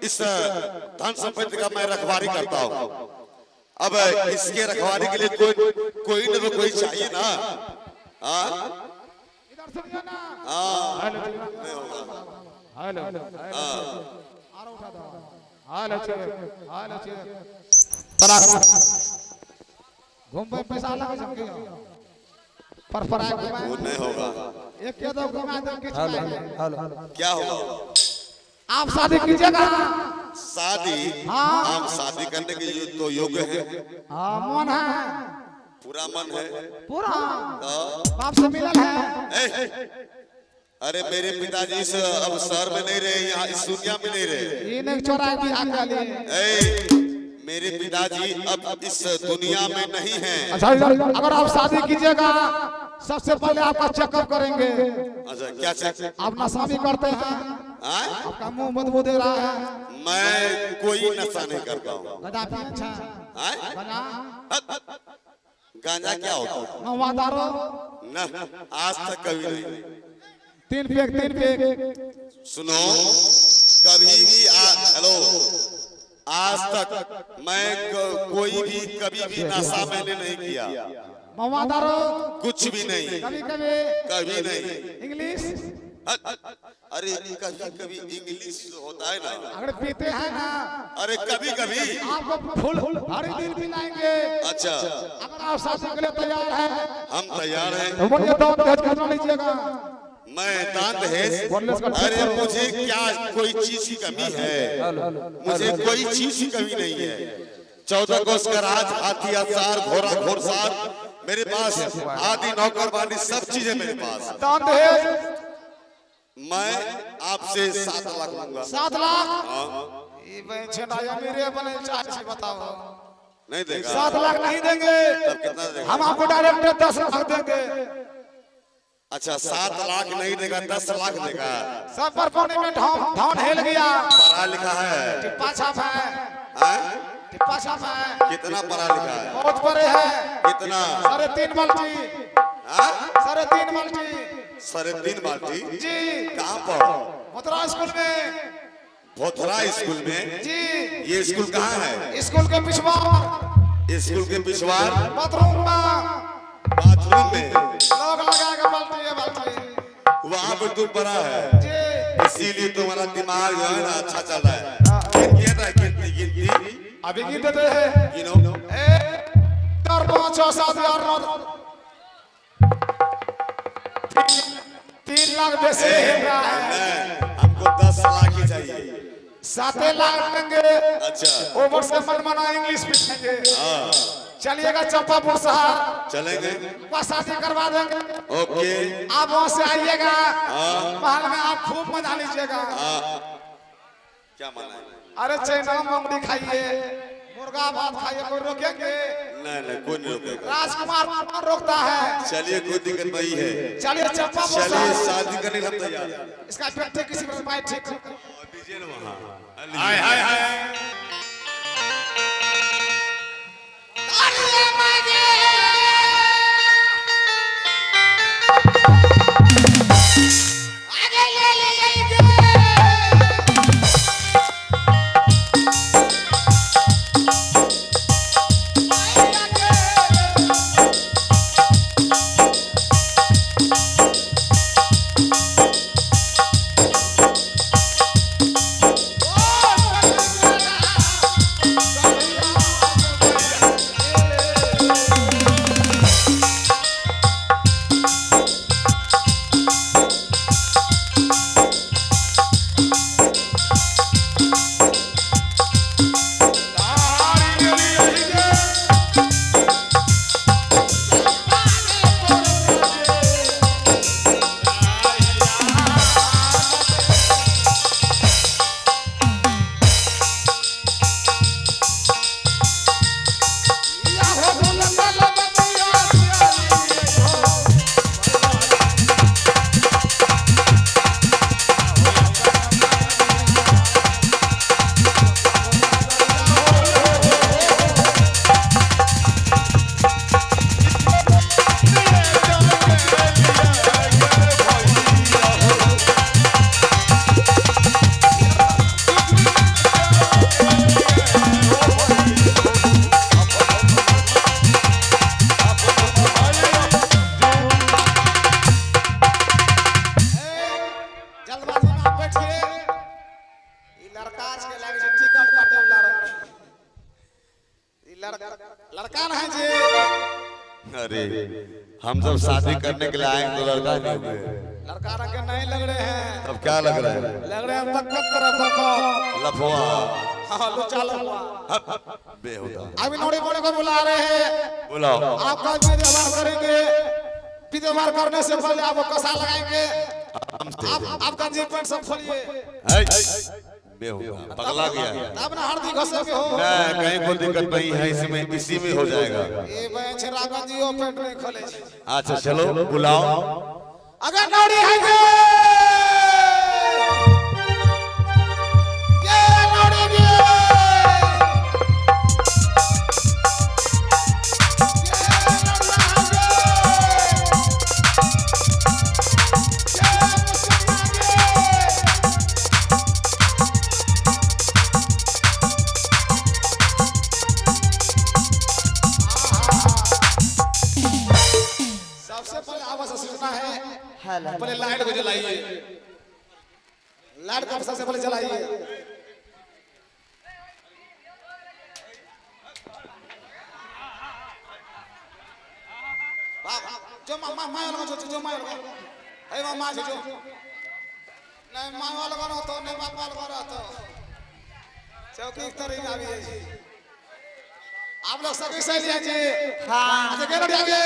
इस धन संपत्ति का मैं रखवारी करता हूँ। अब इसके रखवारी के लिए कोई न तो कोई चाहिए ना। घूम पे पैसा लगा सकते हो पर वो नहीं होगा। एक क्या तो घुमा दो किस में क्या होगा? आप शादी कीजिएगा। शादी? हाँ। हम शादी करने के लिए तो योग्य है। हाँ मन है, पूरा मन है, पूरा बाप से मिलल है। अरे मेरे पिताजी इस अब शहर में नहीं रहे, यहाँ इस दुनिया में नहीं रहे। ये नहीं चोरा बियाह का लिए। मेरे पिताजी अब इस दुनिया में नहीं हैं। अच्छा अगर आप शादी कीजिएगा सबसे पहले आपका चेकअप करेंगे। अच्छा क्या चेक? आप नशा भी करते हैं? आपका मुंह बदबू दे रहा है। मैं कोई नशा नहीं करता हूँ। गांजा क्या होता है? नवादारो न, आज तक कभी नहीं। तीन फेंक सुनो, कभी भी हेलो, आज तक मैं कोई भी कभी भी नशा मैंने नहीं किया। मवादारो कुछ भी नहीं। कभी नहीं। इंग्लिश? अरे कभी कभी इंग्लिश होता है ना। अगर पीते हैं ना। अरे कभी कभी आपको फुल हर दिन पिलाएंगे। अच्छा अगर आप शादी के लिए तैयार हैं? हम तैयार हैं। तो बोलिए दान दहेज कितना लीजिएगा? मैं दान दहेज? अरे मुझे क्या कोई चीज की कमी है? मुझे कोई चीज की कमी नहीं है। 14 कोस का राज, हाथी असार, घोड़ा घोड़सार मेरे पास, आदि नौकर बानी सब चीजें मेरे पास। दान दहेज मैं आपसे 7 लाख लूंगा। 7 लाख? ये मेरे बने चाची बताओ। नहीं देगा? 7 लाख नहीं देंगे। तब कितना देगा? हम आपको डायरेक्ट 10 लाख देंगे। अच्छा 7 लाख नहीं देगा, 10 लाख देगा। सब पर पानी में धान हेल गया। पढ़ा लिखा है? टिप्पा छाप है। टिप्पा छाप है। कितना पढ़ा लिखा है? बहुत बड़े है। कितना? 3.5 बाल्टी। 3.5 बाल्टी। 3.5 बाल्टी? जी। कहाँ पर? भोथरा स्कूल में। भोथरा स्कूल में? जी। ये स्कूल कहाँ है? स्कूल के पिछवाड़। स्कूल के पिछवाड़? बाथरूम में। बाथरूम में? लोग लगा के बाल्टी। वहाँ पर तुम पढ़ा है जी। इसीलिए तुम्हारा दिमाग जो है ना अच्छा चल रहा है। गिनती अभी गिन देते हैं। गिनो। 4 5 6 7 8 9 3 लाख वैसे हिल रहा है। हमको 10 लाख ही चाहिए। 7 लाख देंगे। अच्छा ओवर से मनमाना इंग्लिश सीखेंगे। चलिएगा चंपापुर शहर चलेंगे, वहाँ शादी करवा देंगे। ओके आप वहाँ से आइएगा, महल में आप खूब मजा लीजिएगा। क्या माना है? अरे चैना मंगड़ी खाइए, मुर्गा भात खाइए, कोई रोकेंगे? नहीं कोई नहीं रोकेगा। राजकुमार रोकता है। चलिए कोई दिक्कत नहीं है। चलिए चंपापुर चलिए शहर। शादी करने के लिए तैयार हैं। इसका बेटे किसी पर माइक ठीक दीजिए ना वहाँ। हाय हाय हाय। लड़का नहीं जी। अरे हम जब शादी करने के लिए आए तो लड़का नहीं हुए। लड़का रंग नहीं लग रहे हैं। अब क्या लग रहा है? लग रहे हैं तक तरफ लफवा। हाँ लुचा लफवा। बेहुदा। अभी नोड़ी बोले को बुला रहे हैं। बुलाओ। आपका व्यवहार करेंगे। व्यवहार करने से पहले आप कसा लगाएंगे। आप गंजी पैंट सब खोलिए। बेहुदा पगला गया है। तब ना हल्दी घसेंगे हो। नहीं कहीं कोई दिक्कत नहीं है, इसमें इसी में हो जाएगा। ये बेंच रागा जी वो पेट नहीं खोले। अच्छा चलो बुलाओ। अगर नौड़ी है ये नौड़ी भी पहले लाइट को जलाइए। लाइट को सबसे पहले जलाइए। जो मामा वाला जो मामा वाला है मामा जो नहीं मामा वाला तो नहीं बाप वाला तो चौकी तरह आ गई जी। आप लोग सभी सही है जी। हां अच्छा के रेडी आगे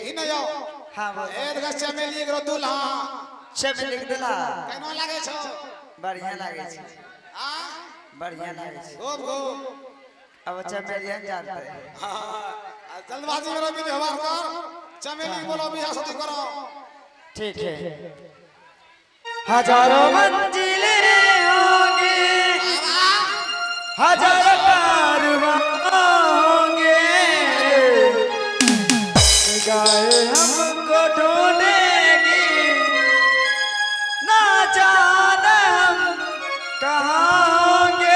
ही नहीं आओ। हाँ एक गछ चमेली के दुल्हा चमेली के दुल्हा केना लागे छ? बढ़िया लागे छ। हां बढ़िया लागे छ। गो गो अब चमेलियन जानते हैं। हां जल्दबाजी में भी व्यवहार कर। चमेली बोलो भी शादी करो। ठीक है। हजारों मंजिलें होंगी, हजारों कारवां होंगे, गाए हमको ढूंढेगी, ना जाने हम कहाँ होंगे।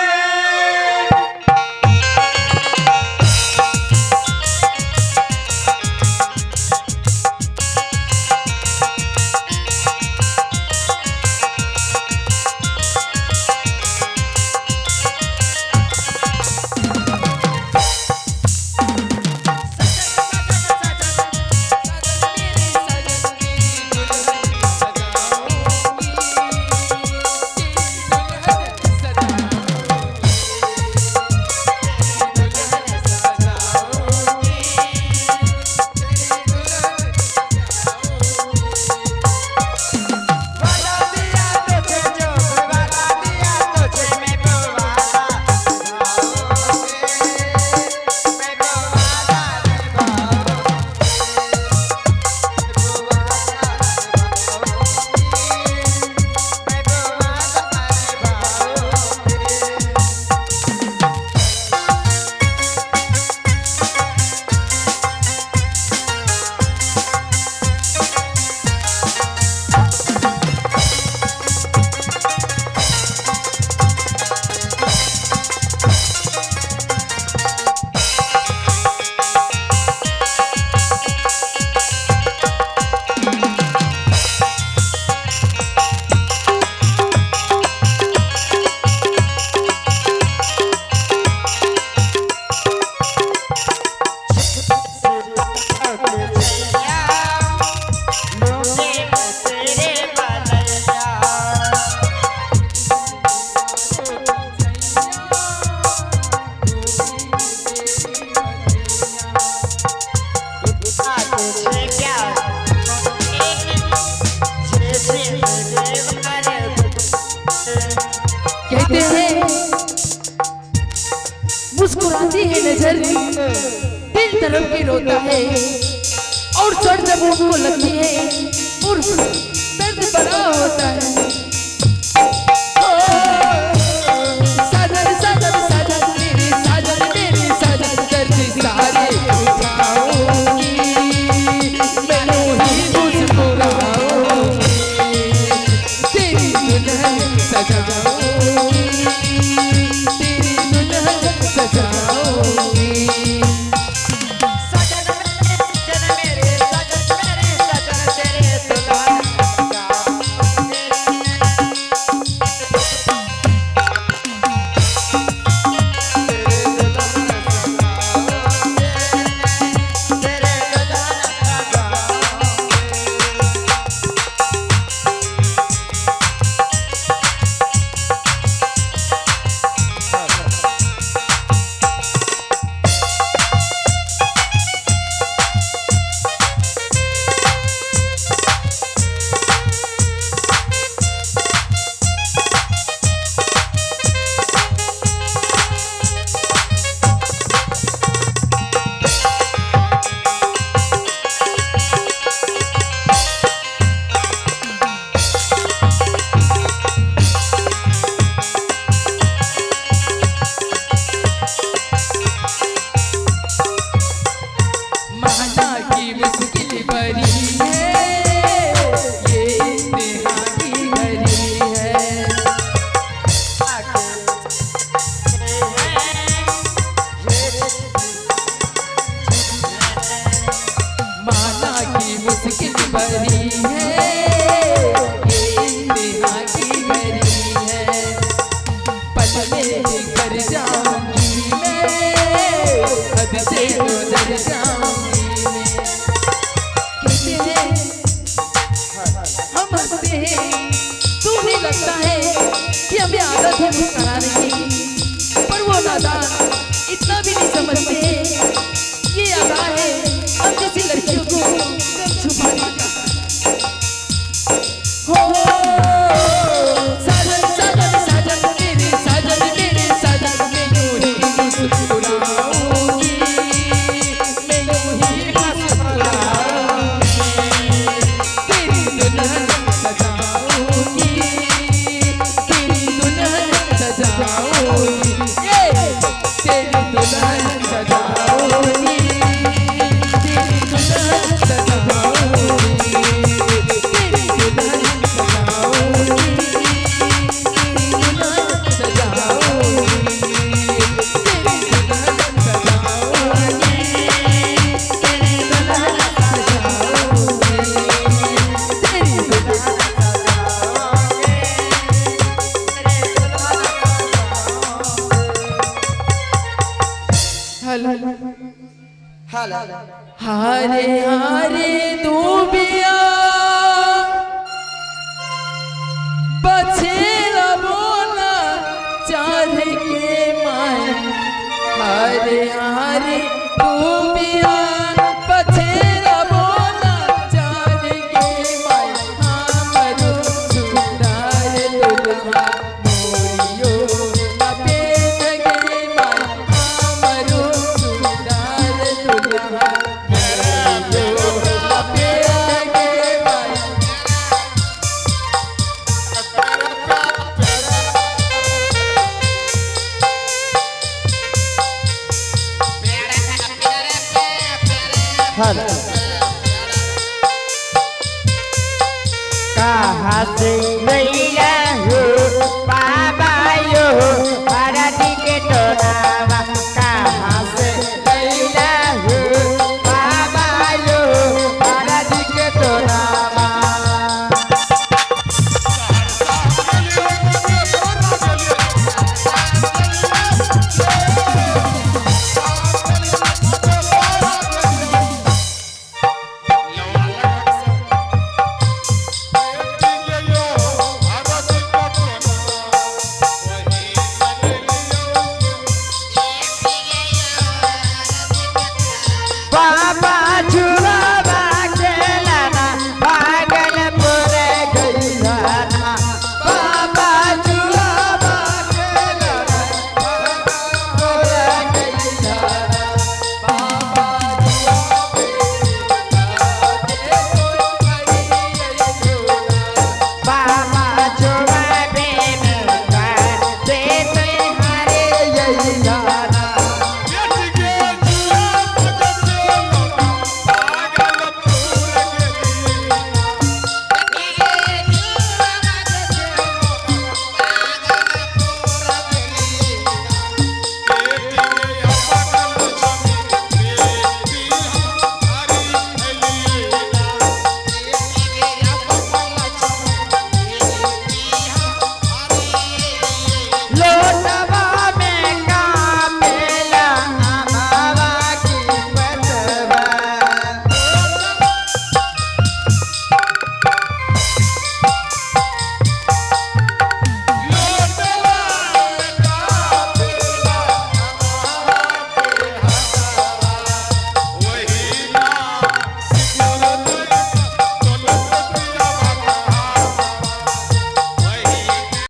कहते हैं मुस्कुराती है नजर दिल तरफ के रोता है और चढ़ जब उनको लगती है और दर्द बड़ा होता है। साजन साजन साजन तेरे साजन दर्द सारे उठाऊंगी मैं ही मुस्कुराऊंगी तेरी दुल्हन सजाऊंगी तेरी दुल्हन सजाऊंगी। सजन मेरे सजन तेरे दुल्हन सजाऊंगी। थे मुस्कुराने की, पर वो नादान इतना भी नहीं समझते ये अदा है हम जैसी लड़कियों को गम छुपाने का। हो साजन साजन साजन मेरे साजन मैं यूं ही मुस्कुराऊंगी, मैं यूं ही मुस्कुराऊंगी, तेरी दुल्हन सजाऊंगी, तेरी दुल्हन सजाऊंगी, तेरी दुल्हन सजाऊंगी, तेरी दुल्हन सजाऊंगी, तेरी दुल्हन सजाऊंगी, तेरी दुल्हन सजाऊंगी, तेरी दुल्हन सजाऊंगी, तेरी दुल्हन सजाऊंगी, तेरी दुल्हन हारे हारे दूबिया बछेरा बोला चाहे के माए, हारे हारे दूबिया